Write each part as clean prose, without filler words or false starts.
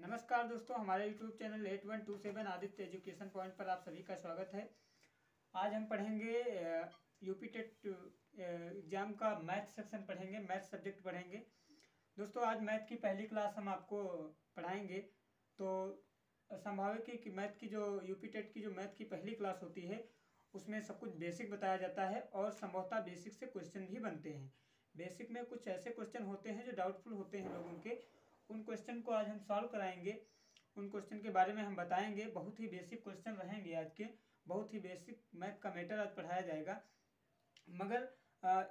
नमस्कार दोस्तों, हमारे YouTube channel 8127 Aditya education point पर आप सभी का स्वागत है। आज हम पढ़ेंगे यूपी टेट एग्जाम का मैथ सेक्शन पढ़ेंगे, मैथ सब्जेक्ट पढ़ेंगे। दोस्तों आज मैथ की पहली क्लास हम आपको पढ़ाएंगे, तो संभावित है कि मैथ की जो यूपी टेट की जो मैथ की पहली क्लास होती है उसमें सब कुछ बेसिक बताया जाता है और संभवतः बेसिक से क्वेश्चन भी बनते हैं। बेसिक में कुछ ऐसे क्वेश्चन होते हैं जो डाउटफुल होते हैं लोगों के, उन क्वेश्चन को आज हम सॉल्व कराएंगे। उन क्वेश्चन के बारे में हम बताएंगे। बहुत ही बेसिक क्वेश्चन रहेंगे आज के, बहुत ही बेसिक मैथ का मैटर आज पढ़ाया जाएगा। मगर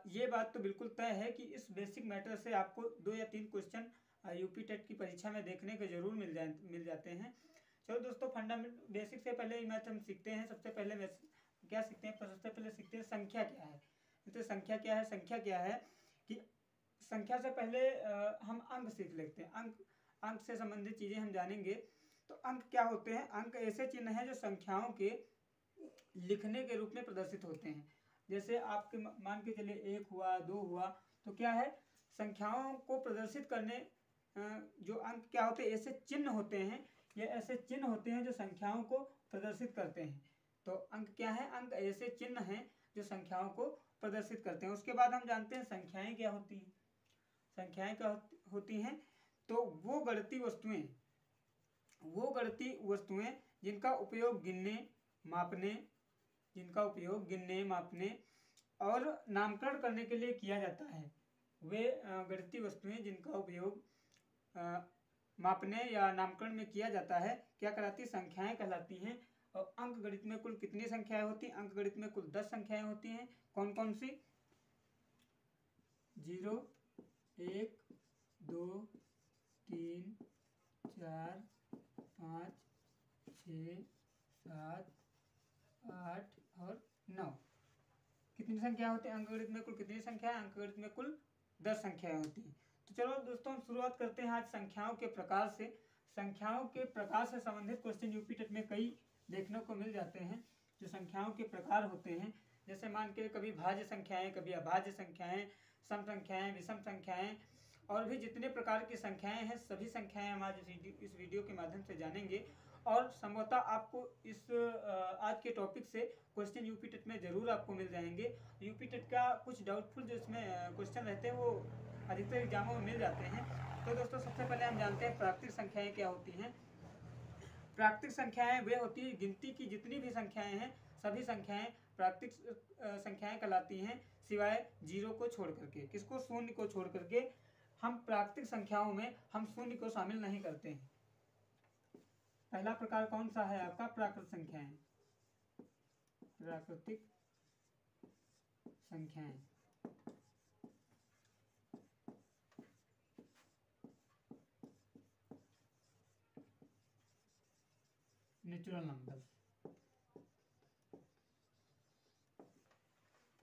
ये बात तो बिल्कुल तय है कि इस बेसिक मैटर से आपको 2 या 3 क्वेश्चन यूपी टेट की परीक्षा में देखने को जरूर मिल जाते हैं। चलो दोस्तों, फंडामेंटल बेसिक से पहले ही मैथ हम सीखते हैं। सबसे पहले क्या सीखते हैं? सबसे पहले सीखते हैं संख्या क्या है। तो संख्या क्या है? संख्या क्या है कि संख्या से पहले हम अंक सीख लेते हैं। अंक से संबंधित चीज़ें हम जानेंगे। तो अंक क्या होते हैं? अंक ऐसे चिन्ह हैं जो संख्याओं के लिखने के रूप में प्रदर्शित होते हैं। जैसे आपके मान के चलिए 1 हुआ, 2 हुआ, तो क्या है, संख्याओं को प्रदर्शित करने जो अंक क्या होते हैं, ऐसे चिन्ह होते हैं। ये ऐसे चिन्ह होते हैं जो संख्याओं को प्रदर्शित करते हैं। तो अंक क्या है? अंक ऐसे चिन्ह हैं जो संख्याओं को प्रदर्शित करते हैं। उसके बाद हम जानते हैं संख्याएं क्या होती हैं। संख्याएं क्या होती हैं? तो वो गणितीय वस्तुएं जिनका उपयोग गिनने, मापने और नामकरण करने के लिए किया जाता है। वे गणितीय वस्तुएं जिनका उपयोग मापने या नामकरण में किया जाता है क्या कहलाती? संख्याएं कहलाती हैं। और अंक गणित में कुल कितनी संख्याएं होती हैं? अंक गणित में कुल 10 संख्याएं होती हैं। कौन कौन सी? 0, 1, 2, 3, 4, 5, 6, 7, 8 और 9। कितनी संख्या होती है? अंकगणित में कुल कितनी संख्या है? अंकगणित में कुल 10 संख्याएं होती हैं। तो चलो दोस्तों, हम शुरुआत करते हैं आज संख्याओं के प्रकार से। संख्याओं के प्रकार से संबंधित क्वेश्चन यूपी टेट में कई देखने को मिल जाते हैं जो संख्याओं के प्रकार होते हैं। जैसे मान के कभी भाज्य संख्याएं, कभी अभाज्य संख्याएं, सम संख्याएं, विषम संख्याएं और भी जितने प्रकार की संख्याएं हैं, सभी संख्याएं हम आज इस वीडियो के माध्यम से जानेंगे। और संभवतः आपको इस आज के टॉपिक से क्वेश्चन यूपी टेट में जरूर आपको मिल जाएंगे। यूपी टेट का कुछ डाउटफुल जो इसमें क्वेश्चन रहते हैं वो अधिकतर एग्जामों में मिल जाते हैं। तो दोस्तों सबसे पहले हम जानते हैं प्राकृतिक संख्याएं क्या होती हैं। प्राकृतिक संख्याएं वे होती है, गिनती की जितनी भी संख्याएं हैं सभी संख्याएं प्राकृतिक संख्याएं कहलाती हैं, सिवाय 0 को छोड़ करके। किसको? शून्य को छोड़ करके। हम प्राकृतिक संख्याओं में हम शून्य को शामिल नहीं करते हैं। पहला प्रकार कौन सा है आपका? प्राकृतिक संख्याएं। प्राकृतिक संख्याएं नेचुरल नंबर्स।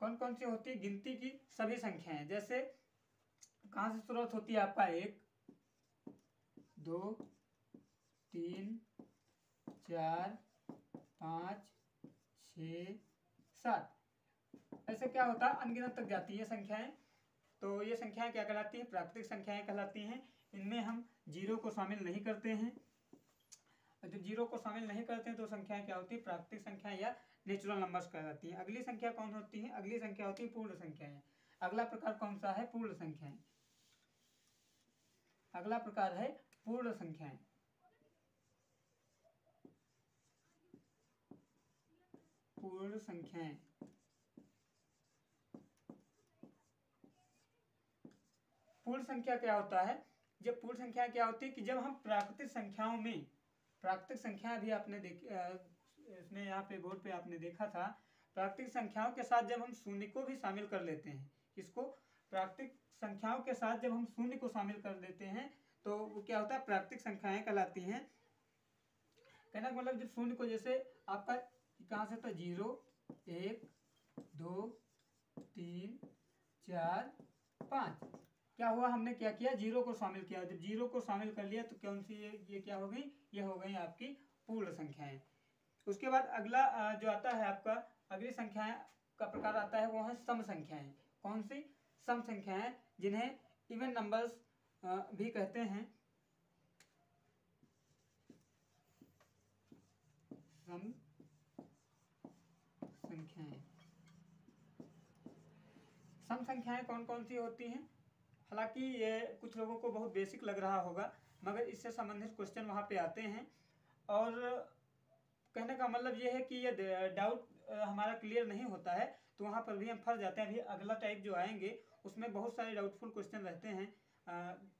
कौन कौन सी होती है? गिनती की सभी संख्याएं। जैसे कहां से शुरुआत होती है आपका? 1, 2, 3, 4, 5, 6, 7। ऐसे क्या होता है? अनगिनत तक जाती है संख्याएं। तो ये संख्याएं क्या कहलाती हैं? प्राकृतिक संख्याएं कहलाती हैं। इनमें हम 0 को शामिल नहीं करते हैं। जब 0 को शामिल नहीं करते हैं तो संख्याएं क्या होती है? प्राकृतिक संख्याएं या नेचुरल नंबर्स कहलाती हैं। अगली संख्या कौन होती है? अगली संख्या होती है पूर्ण संख्याएं। अगला प्रकार कौन सा है? पूर्ण संख्याएं। अगला प्रकार है पूर्ण संख्याएं। पूर्ण संख्याएं पूर्ण संख्या क्या होता है? जब पूर्ण संख्या क्या होती है कि जब हम प्राकृतिक संख्याओं में, प्राकृतिक संख्या भी आपने इसमें यहाँ पे बोर्ड पे आपने देखा था, प्राकृतिक संख्याओं के साथ जब हम शून्य को भी शामिल कर लेते हैं। इसको प्राकृतिक संख्याओं के साथ जब हम शून्य को शामिल कर देते हैं तो वो क्या होता है? प्राकृतिक संख्याएं कहलाती हैं। कहना का मतलब जब शून्य को, जैसे आपका कहाँ से था? 0, 1, 2, 3, 4, 5। क्या हुआ? हमने क्या किया? 0 को शामिल किया। जब 0 को शामिल कर लिया तो कौन सी ये क्या हो गई? ये हो गई आपकी पूर्ण संख्याएं। उसके बाद अगला जो आता है आपका, अगली संख्याएं का प्रकार आता है वो है सम संख्याएं। कौन सी? सम संख्याएं, जिन्हें इवन नंबर्स भी कहते हैं। सम संख्याएं। सम संख्याएं कौन कौन सी होती हैं? हालांकि ये कुछ लोगों को बहुत बेसिक लग रहा होगा, मगर इससे संबंधित क्वेश्चन वहाँ पे आते हैं। और कहने का मतलब ये है कि ये डाउट हमारा क्लियर नहीं होता है तो वहाँ पर भी हम फंस जाते हैं। अभी अगला टाइप जो आएंगे उसमें बहुत सारे डाउटफुल क्वेश्चन रहते हैं,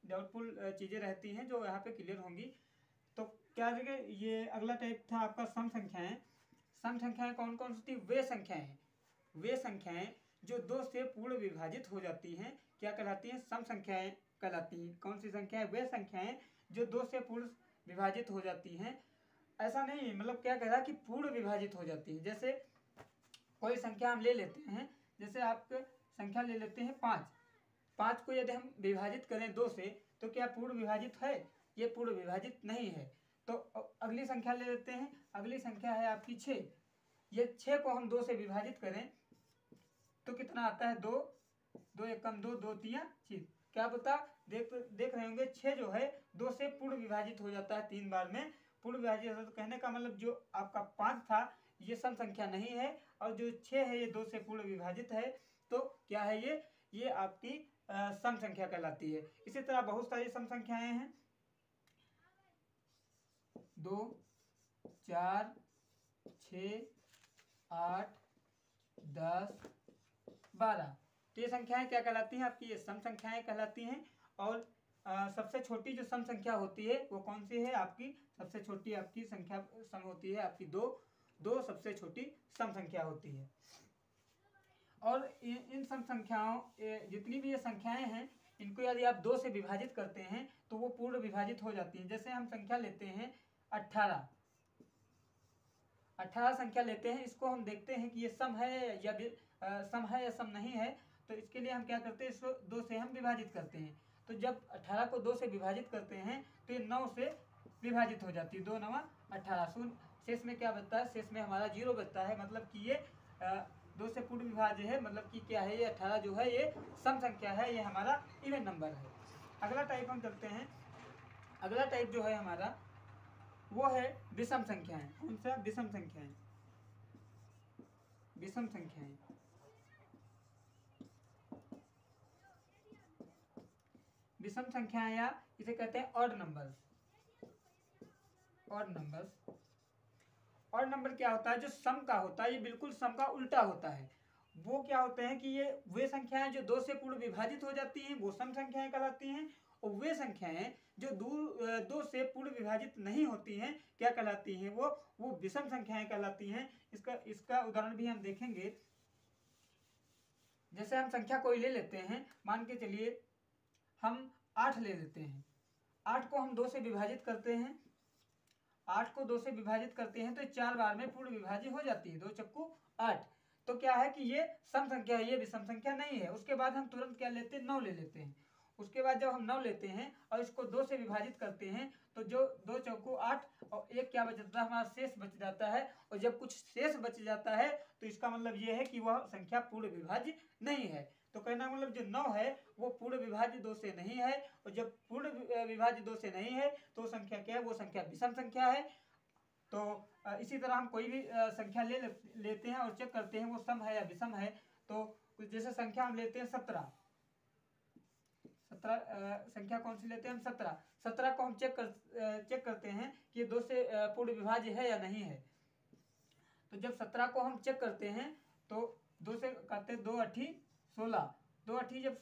डाउटफुल चीज़ें रहती हैं जो यहाँ पे क्लियर होंगी। तो क्या देखिए, ये अगला टाइप था आपका सम संख्याएं। सम संख्याएं कौन कौन सी थी? वे संख्याएं। वे संख्याएं जो दो से पूर्ण विभाजित हो जाती हैं क्या कहलाती हैं? सम संख्याएं कहलाती हैं। कौन सी संख्याएं? वे संख्याएं जो दो से पूर्ण विभाजित हो जाती हैं। ऐसा नहीं, मतलब क्या कह रहा है कि पूर्ण विभाजित हो जाती है। जैसे कोई संख्या हम ले लेते हैं, जैसे आप संख्या ले लेते हैं 5। 5 को यदि हम विभाजित करें 2 से तो क्या पूर्ण विभाजित है? ये पूर्ण विभाजित नहीं है। तो अगली संख्या ले लेते हैं, अगली संख्या है आपकी 6। ये 6 को हम 2 से विभाजित करें तो कितना आता है? 2, 2 एकम 2, 2 तिया 6। क्या बता देख रहे होंगे, 6 जो है 2 से पूर्ण विभाजित हो जाता है 3 बार में पूर्ण विभाजित होता है। तो कहने का मतलब जो आपका 5 था ये सम संख्या नहीं है, और जो 6 है ये 2 से पूर्ण विभाजित है। तो क्या है ये आपकी सम संख्या कहलाती है। इसी तरह बहुत सारी सम संख्याएं हैं, 2, 4, 6, 8, 10, 12। तो ये संख्याएं क्या कहलाती हैं? आपकी ये सम संख्याएं कहलाती हैं। और सबसे छोटी जो सम संख्या होती है वो कौन सी है? आपकी सबसे छोटी आपकी संख्या सम होती है आपकी 2 सबसे छोटी सम संख्या होती है। और इन सम संख्याओं, जितनी भी ये संख्याएं हैं, इनको यदि आप 2 से विभाजित करते हैं तो वो पूर्ण विभाजित हो जाती हैं। जैसे हम संख्या लेते हैं 18 संख्या लेते हैं, इसको हम देखते हैं कि ये सम है या सम नहीं है। तो इसके लिए हम क्या करते हैं? इसको 2 से हम विभाजित करते हैं। तो जब 18 को 2 से विभाजित करते हैं तो ये 9 से विभाजित हो जाती है। 2 9 18। शेष में क्या बचता है? शेष में हमारा 0 बचता है। मतलब कि ये 2 से पूर्ण विभाज्य है। मतलब कि क्या है? ये 18 जो है ये सम संख्या है, ये हमारा इवन नंबर है। अगला टाइप हम चलते हैं। अगला टाइप जो है हमारा वो है विषम संख्याएं। कौन सा? विषम संख्याएं। विषम संख्याएं विषम संख्याएं या इसे कहते हैं odd numbers. Odd numbers. Odd number क्या होता है? जो सम का होता है ये बिल्कुल सम का उल्टा होता है। वो क्या होते हैं कि ये वे संख्याएं जो 2 से पूर्ण विभाजित हो जाती हैं वो सम संख्याएं कहलाती हैं। और वे संख्याएं जो 2 से पूर्ण विभाजित नहीं होती हैं क्या कहलाती हैं? वो विषम संख्याएं कहलाती हैं। इसका उदाहरण भी हम देखेंगे। जैसे हम संख्या कोई ले लेते हैं, मान के चलिए हम 8 ले लेते हैं। 8 को हम 2 से विभाजित करते हैं। 8 को 2 से विभाजित करते हैं तो 4 बार में पूर्ण विभाजित हो जाती है। 2 चक्कू 8। तो क्या है कि ये सम संख्या है, ये विषम संख्या नहीं है। उसके बाद हम तुरंत क्या लेते हैं? 9 ले लेते हैं। उसके बाद जब हम 9 लेते हैं और इसको 2 से विभाजित करते हैं तो जो 2 चौको 8 और 1 क्या बच जाता है? हमारा शेष बच जाता है। और जब कुछ शेष बच जाता है तो इसका मतलब ये है कि वह संख्या पूर्ण विभाज्य नहीं है। तो कहना मतलब जो 9 है वो पूर्ण विभाज्य 2 से नहीं है। और जब पूर्ण विभाज्य 2 से नहीं है तो संख्या क्या है? वो संख्या विषम संख्या है। तो इसी तरह हम कोई भी संख्या लेते हैं और चेक करते हैं वो सम है या विषम है। तो जैसे संख्या हम लेते हैं 17 संख्या कौन सी लेते हैं हम? 17 को हम चेक करते हैं कि 2 से पूर्ण विभाज्य है या नहीं है। तो जब 17 को हम चेक करते हैं तो 2 से करते हैं 2 8 16। 2 8 जब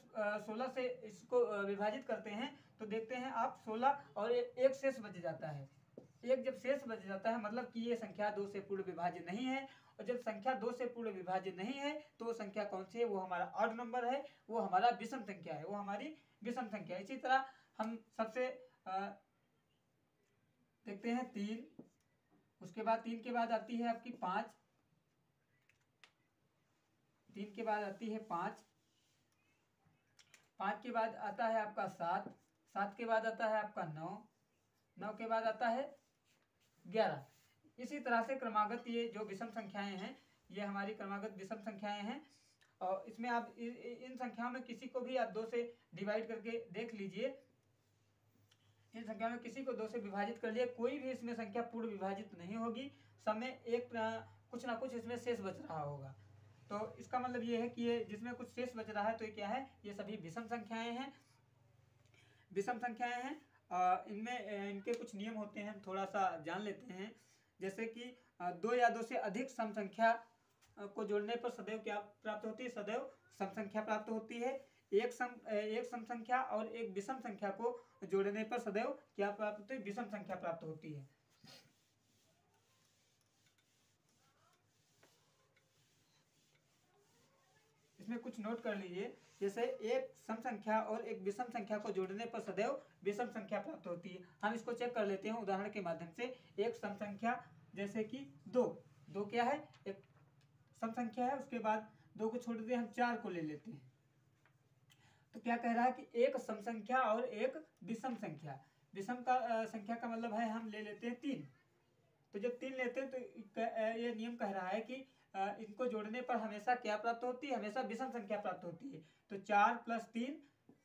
16 से इसको विभाजित करते हैं तो देखते हैं आप 16 और एक शेष बच जाता है। एक जब शेष बच जाता है मतलब कि ये संख्या 2 से पूर्ण विभाज्य नहीं है। और जब संख्या 2 से पूर्ण विभाज्य नहीं है तो वो संख्या कौन सी है? वो हमारा ऑड नंबर है, वो हमारा विषम संख्या है, वो हमारी विषम संख्या है। इसी तरह हम सबसे देखते हैं 3। उसके बाद 3 के बाद आती है आपकी 5। 3 के बाद आती है 5। 5 के बाद आता है आपका 7। 7 के बाद आता है आपका 9। 9 के बाद आता है 11। इसी तरह से क्रमागत ये जो विषम संख्याएं हैं ये हमारी क्रमागत विषम संख्याएं हैं। और इसमें आप इन संख्याओं में किसी को भी आप 2 से डिवाइड करके देख लीजिए। इन संख्या में किसी को 2 से विभाजित कर लिया, कोई भी इसमें संख्या पूर्ण विभाजित नहीं होगी, सब में एक कुछ ना कुछ इसमें शेष बच रहा होगा। तो इसका मतलब ये है कि ये जिसमें कुछ शेष बच रहा है तो ये क्या है, ये सभी विषम संख्याएं हैं, विषम संख्याएं हैं। इनमें इनके कुछ नियम होते हैं, हम थोड़ा सा जान लेते हैं। जैसे कि 2 या 2 से अधिक सम संख्या को जोड़ने पर सदैव क्या प्राप्त होती है, सदैव सम संख्या प्राप्त होती है। एक सम संख्या और एक विषम संख्या को जोड़ने पर सदैव क्या प्राप्त होती है, विषम संख्या प्राप्त होती है। इसमें कुछ नोट कर लीजिए, जैसे एक सम संख्या और एक विषम संख्या को जोड़ने पर सदैव विषम संख्या प्राप्त होती है। हम इसको चेक कर लेते हैं उदाहरण के माध्यम से। एक सम संख्या जैसे कि 2 क्या है, एक सम संख्या है, उसके बाद 2 को छोड़ देते हैं, हम 4 को ले लेते हैं। तो क्या कह रहा है कि एक सम संख्या और एक विषम संख्या, विषम का संख्या का मतलब है हम ले लेते हैं 3। तो जब 3 लेते हैं तो ये नियम कह रहा है कि इनको जोड़ने पर हमेशा क्या प्राप्त होती है, हमेशा विषम संख्या प्राप्त होती है। तो 4 + 3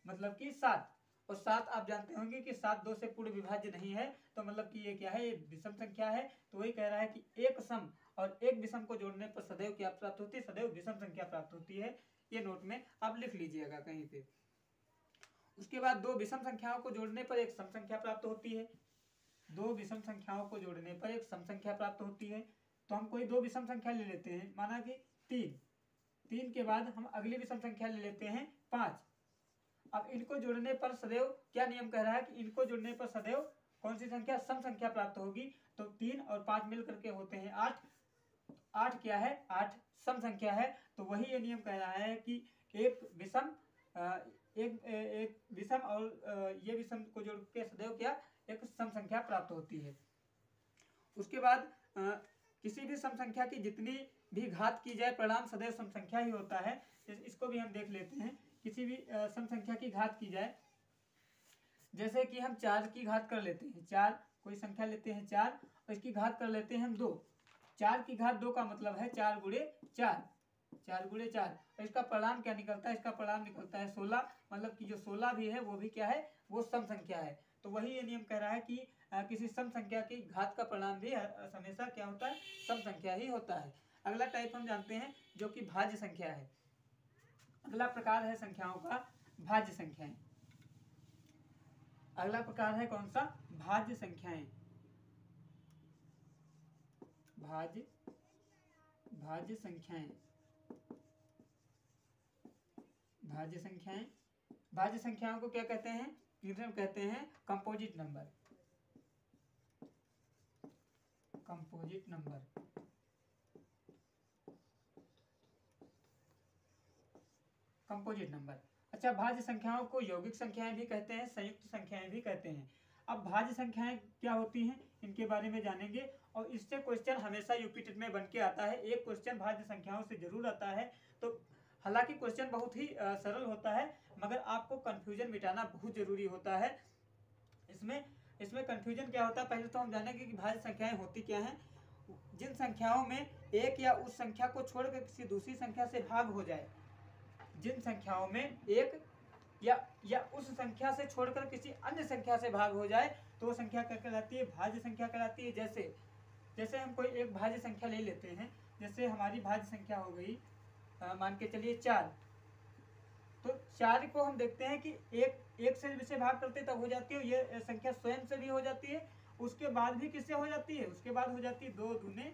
मतलब कि 7, और 7 आप जानते होंगे कि 7 2 से पूर्ण विभाज्य नहीं है, तो मतलब कि ये क्या है, ये विषम संख्या है। तो वही कह रहा है कि एक सम और एक विषम को जोड़ने पर सदैव क्या प्राप्त होती है, सदैव विषम संख्या प्राप्त होती है। ये नोट में आप लिख लीजिएगा कहीं पे। उसके बाद 2 विषम संख्याओं को जोड़ने पर एक सम संख्या प्राप्त होती है। 2 विषम संख्याओं को जोड़ने पर एक सम संख्या प्राप्त होती है। तो हम कोई 2 विषम संख्या ले लेते हैं, माना कि 3 के बाद हम अगली विषम संख्या ले लेते हैं 5। अब इनको जोड़ने पर सदैव क्या नियम कह रहा है कि इनको जोड़ने पर सदैव कौन सी संख्या, सम संख्या प्राप्त होगी। तो 3 और 5 मिलकर के होते हैं 8। 8 क्या है, 8 सम संख्या है। तो वही ये नियम कह रहा है कि एक विषम और ये विषम को जोड़ के सदैव क्या, एक सम संख्या प्राप्त होती है। उसके बाद किसी भी सम संख्या की जितनी भी घात की जाए परिणाम सदैव सम संख्या ही होता है। इसको भी हम देख लेते हैं। किसी भी सम संख्या की घात की जाए, जैसे कि हम 4 की घात कर लेते हैं, 4 कोई संख्या लेते हैं 4 और इसकी घात कर लेते हैं हम 2। 4 की घात 2 का मतलब है 4 × 4, 4 × 4। और इसका परिणाम क्या निकलता है, इसका परिणाम निकलता है 16। मतलब कि जो 16 भी है वो भी क्या है, वो सम संख्या है। तो वही ये नियम कह रहा है कि किसी सम संख्या की घात का परिणाम भी हमेशा क्या होता है, सम संख्या ही होता है। अगला टाइप हम जानते हैं जो कि भाज्य संख्या है। अगला प्रकार है संख्याओं का भाज्य संख्याएं। अगला प्रकार है कौन सा, भाज्य संख्याएं। भाज्य संख्याएं, भाज्य संख्याएं। भाज्य संख्याओं को क्या कहते हैं, इन्हें कहते हैं composite number. Composite number, composite number. अच्छा, भाज्य संख्याओं को यौगिक संख्याएं भी कहते हैं, संयुक्त संख्याएं भी कहते हैं। अब भाज्य संख्याएं क्या होती हैं, इनके बारे में जानेंगे। और इससे क्वेश्चन हमेशा यूपी टेट में बन के आता है, एक क्वेश्चन भाज्य संख्याओं से जरूर आता है। तो हालांकि क्वेश्चन बहुत ही सरल होता है, मगर आपको कंफ्यूजन मिटाना बहुत जरूरी होता है। इसमें कंफ्यूजन क्या होता है, पहले तो हम जानेंगे कि भाज्य संख्याएं होती क्या हैं। जिन संख्याओं में एक या उस संख्या को छोड़कर किसी दूसरी संख्या से भाग हो जाए, जिन संख्याओं में एक या उस संख्या से छोड़कर किसी अन्य संख्या से भाग हो जाए तो वो संख्या क्या कहलाती है, भाज्य संख्या कहलाती है। जैसे हम कोई एक भाज्य संख्या ले लेते हैं, जैसे हमारी भाज्य संख्या हो गई मान के चलिए 4। तो 4 को हम देखते हैं कि एक से भाग करते तब हो जाती है, ये संख्या स्वयं से भी हो जाती है, उसके बाद भी किससे हो जाती है, उसके बाद हो जाती है 2 दूने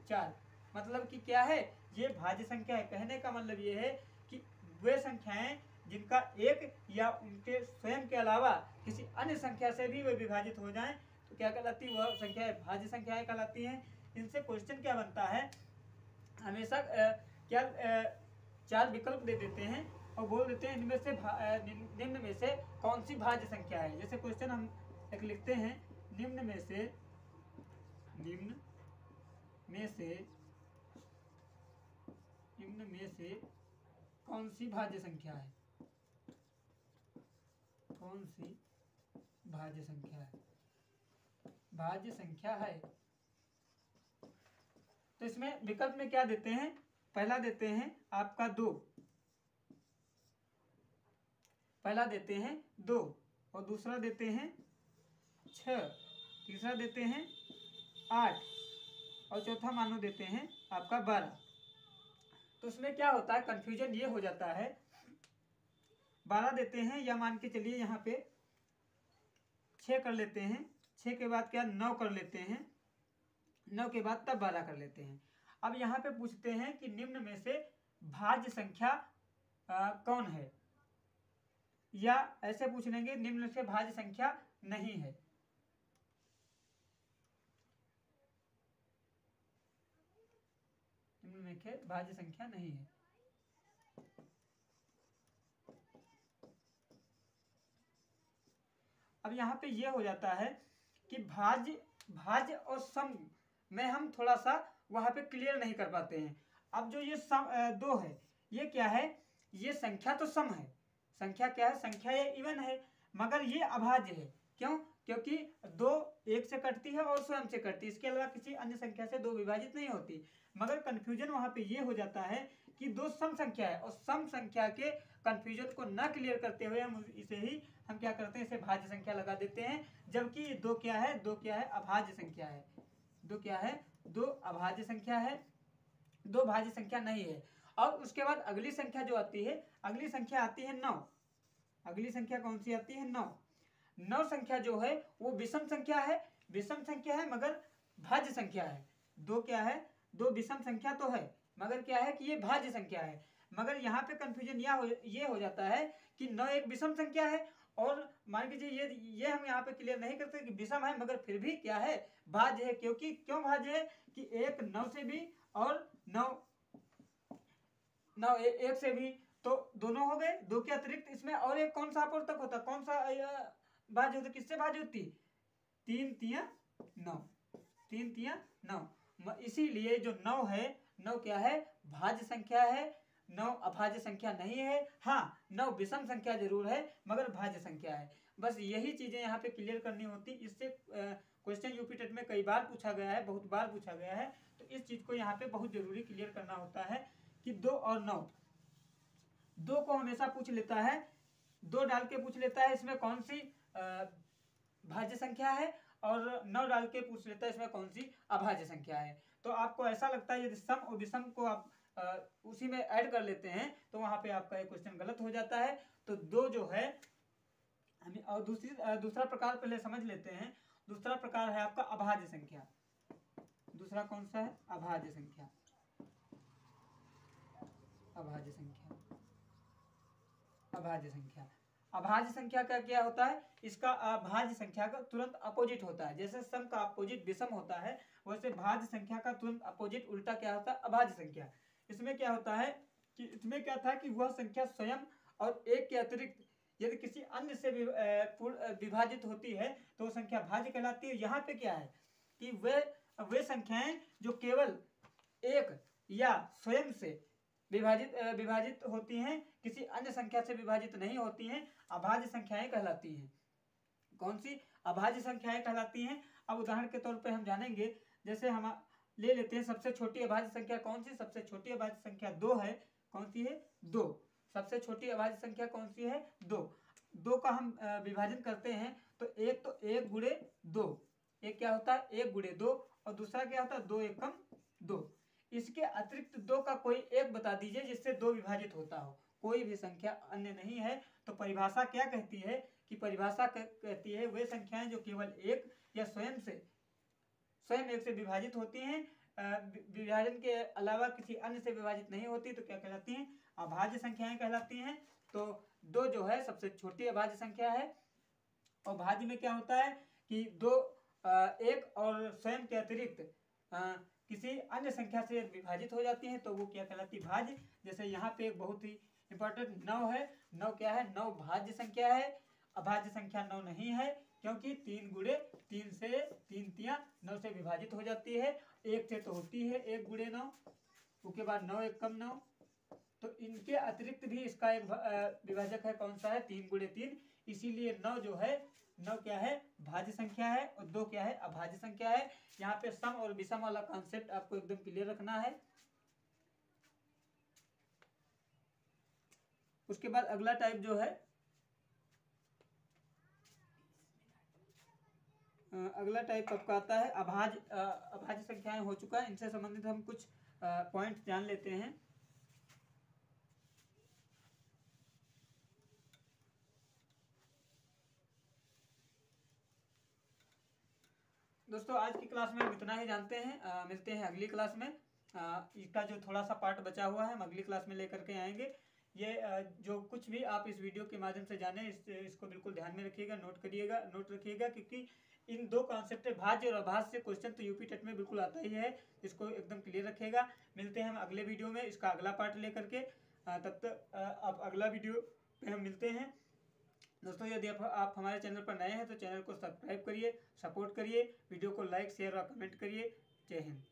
4। मतलब कि क्या है, ये भाज्य संख्या है। कहने का मतलब ये है कि वे संख्याएं जिनका एक या उनके स्वयं के अलावा किसी अन्य संख्या से भी वे विभाजित हो जाएं तो क्या कहलाती है, वह संख्या भाज्य संख्याएं कहलाती हैं। इनसे क्वेश्चन क्या बनता है, हमेशा क्या 4 विकल्प दे देते हैं और बोल देते हैं निम्न में से कौन सी भाज्य संख्या है। जैसे क्वेश्चन हम एक लिखते हैं, निम्न में से कौन सी भाज्य संख्या है, कौन सी भाज्य संख्या है। तो इसमें विकल्प में क्या देते हैं, पहला देते हैं आपका 2, पहला देते हैं 2 और दूसरा देते हैं 6, तीसरा देते हैं 8 और चौथा मानो देते हैं आपका 12। तो उसमें क्या होता है, कंफ्यूजन ये हो जाता है, 12 देते हैं या मान के चलिए यहाँ पे 6 कर लेते हैं, 6 के बाद क्या 9 कर लेते हैं, 9 के बाद तब 12 कर लेते हैं। अब यहाँ पे पूछते हैं कि निम्न में से भाज्य संख्या कौन है, या ऐसे पूछ लेंगे निम्न से भाज्य संख्या नहीं है। निम्न में से भाज्य संख्या नहीं है। अब यहाँ पे ये हो जाता है कि भाज्य और सम में हम थोड़ा सा वहां पे क्लियर नहीं कर पाते हैं। अब जो ये सम 2 है, ये क्या है, ये संख्या तो सम है, संख्या क्या है, संख्या ये इवन है, मगर ये अभाज्य है। क्यों, क्योंकि 2 1 से कटती है और स्वयं से कटती है, इसके अलावा किसी अन्य संख्या से 2 विभाजित नहीं होती। मगर कंफ्यूजन वहां पे ये हो जाता है कि 2 सम संख्या है, और सम संख्या के कंफ्यूजन को न क्लियर करते हुए हम इसे ही हम क्या करते हैं, इसे भाज्य संख्या लगा देते हैं। जबकि 2 क्या है, 2 क्या है, अभाज्य संख्या है। 2 क्या है, 2 अभाज्य संख्या है, 2 भाज्य संख्या नहीं है। और उसके बाद अगली संख्या जो आती है, अगली संख्या आती है 9। अगली संख्या कौन सी आती है, 9। 9 संख्या जो है वो विषम संख्या है, विषम संख्या है मगर भाज्य संख्या है। 2 क्या है, 2 विषम संख्या तो है, मगर क्या है कि ये भाज्य संख्या है। मगर यहाँ पे कंफ्यूजन ये हो जाता है कि 9 एक विषम संख्या है, और मान लीजिए ये हम यहाँ पे क्लियर नहीं करते कि विषम है, मगर फिर भी क्या है, भाज्य है। क्योंकि क्यों भाज्य है कि एक 9 से भी और 9 एक से भी, तो दोनों हो गए। 2 के अतिरिक्त इसमें और एक कौन सा अपूर्तक होता, कौन सा भाज्य होता, किससे भाज्य होती, 3 तिया 9, 3 तिया 9। इसीलिए जो 9 है, 9 क्या है, भाज्य संख्या है, 9 अभाज्य संख्या नहीं है। हाँ, 9 विषम संख्या जरूर है मगर भाज्य संख्या है। बस यही चीजें यहाँ पे क्लियर करनी होती। इससे क्वेश्चन यूपी टेट में कई बार पूछा गया है, बहुत बार पूछा गया है, तो इस चीज को यहाँ पे बहुत जरूरी क्लियर करना होता है कि 2 और 9, 2 को हमेशा पूछ लेता है, 2 डाल के पूछ लेता है इसमें कौन सी भाज्य संख्या है, और 9 डाल के पूछ लेता है इसमें कौन सी अभाज्य संख्या है। तो आपको ऐसा लगता है यदि सम और विषम को आप उसी में ऐड कर लेते हैं तो वहां पे आपका एक क्वेश्चन गलत हो जाता है। तो 2 जो है हमें, और दूसरा प्रकार पहले समझ लेते हैं। दूसरा प्रकार है आपका अभाज्य संख्या। दूसरा कौन सा है, अभाज्य संख्या। अभाज्य संख्या, अभाज्य संख्या, अभाज्य संख्या का क्या होता है, इसका भाज्य संख्या का तुरंत अपोजिट होता है। जैसे सम का अपोजिट विषम होता है, वैसे भाज्य संख्या का तुरंत अपोजिट उल्टा क्या होता है, अभाज्य संख्या। इसमें क्या होता है कि इसमें क्या था कि वह संख्या स्वयं और एक के अतिरिक्त यदि किसी अन्य से विभाजित होती है तो संख्या भाज्य कहलाती है। यहाँ पे क्या है कि वे संख्याएं जो केवल एक या स्वयं से विभाजित होती हैं, किसी अन्य संख्या से विभाजित नहीं होती हैं, अभाज्य संख्याएं कहलाती हैं। कौन सी, अभाज्य संख्याएं कहलाती हैं। अब उदाहरण के तौर पे हम जानेंगे, जैसे हम ले लेते हैं सबसे छोटी अभाज्य संख्या कौन सी, सबसे छोटी अभाज्य संख्या 2 है। कौन सी है, 2। सबसे छोटी अभाज्य संख्या कौन सी है, 2। 2 का हम विभाजन करते हैं तो एक तो 1 गुणे 2, एक क्या होता है 1 गुणे 2, और दूसरा क्या होता है 2 एकम 2। इसके अतिरिक्त 2 का कोई एक बता दीजिए जिससे 2 विभाजित होता हो, कोई भी संख्या अन्य नहीं है। तो परिभाषा क्या कहती है कि परिभाषा कहती है वे संख्याएं जो केवल एक या स्वयं एक से विभाजित होती हैं, विभाजन के अलावा किसी अन्य से विभाजित नहीं होती, तो क्या कहलाती हैं, अभाज्य संख्याएं कहलाती हैं। तो 2 जो है सबसे छोटी अभाज्य संख्या है। और भाज्य में क्या होता है कि 2 एक और स्वयं के अतिरिक्त किसी अन्य संख्या से विभाजित हो जाती हैं, तो वो क्या कहलाती है, भाज्य। जैसे यहाँ पे एक बहुत ही इंपॉर्टेंट 9 है। 9 क्या है, 9 भाज्य संख्या है, अभाज्य संख्या 9 नहीं है, क्योंकि 3 गुणे 3 से 3 तिया 9 से विभाजित हो जाती है। 1 से तो होती है 1 गुणे 9, उसके बाद 9 एक कम 9, तो इनके अतिरिक्त भी इसका एक विभाजक है, कौन सा है, 3 गुणे 3। इसीलिए 9 जो है, 9 क्या है, भाज्य संख्या है, और 2 क्या है, अभाज्य संख्या है। यहाँ पे सम और विषम वाला कॉन्सेप्ट आपको एकदम क्लियर रखना है। उसके बाद अगला टाइप जो है, अगला टाइप आपका आता है अभाज्य संख्याएं हो चुका है। इनसे संबंधित हम कुछ पॉइंट्स जान लेते हैं। दोस्तों आज की क्लास में हम इतना ही जानते हैं। मिलते हैं अगली क्लास में। इसका जो थोड़ा सा पार्ट बचा हुआ है हम अगली क्लास में लेकर के आएंगे। ये जो कुछ भी आप इस वीडियो के माध्यम से जाने इसको बिल्कुल ध्यान में रखिएगा, नोट रखिएगा, क्योंकि इन दो कॉन्सेप्ट भाज्य और अभाज्य से क्वेश्चन तो यूपी टेट में बिल्कुल आता ही है। इसको एकदम क्लियर रखिएगा। मिलते हैं हम अगले वीडियो में इसका अगला पार्ट लेकर के। तब तक अब अगला वीडियो पे हम मिलते हैं। दोस्तों यदि आप हमारे चैनल पर नए हैं तो चैनल को सब्सक्राइब करिए, सपोर्ट करिए, वीडियो को लाइक शेयर और कमेंट करिए। जय हिंद।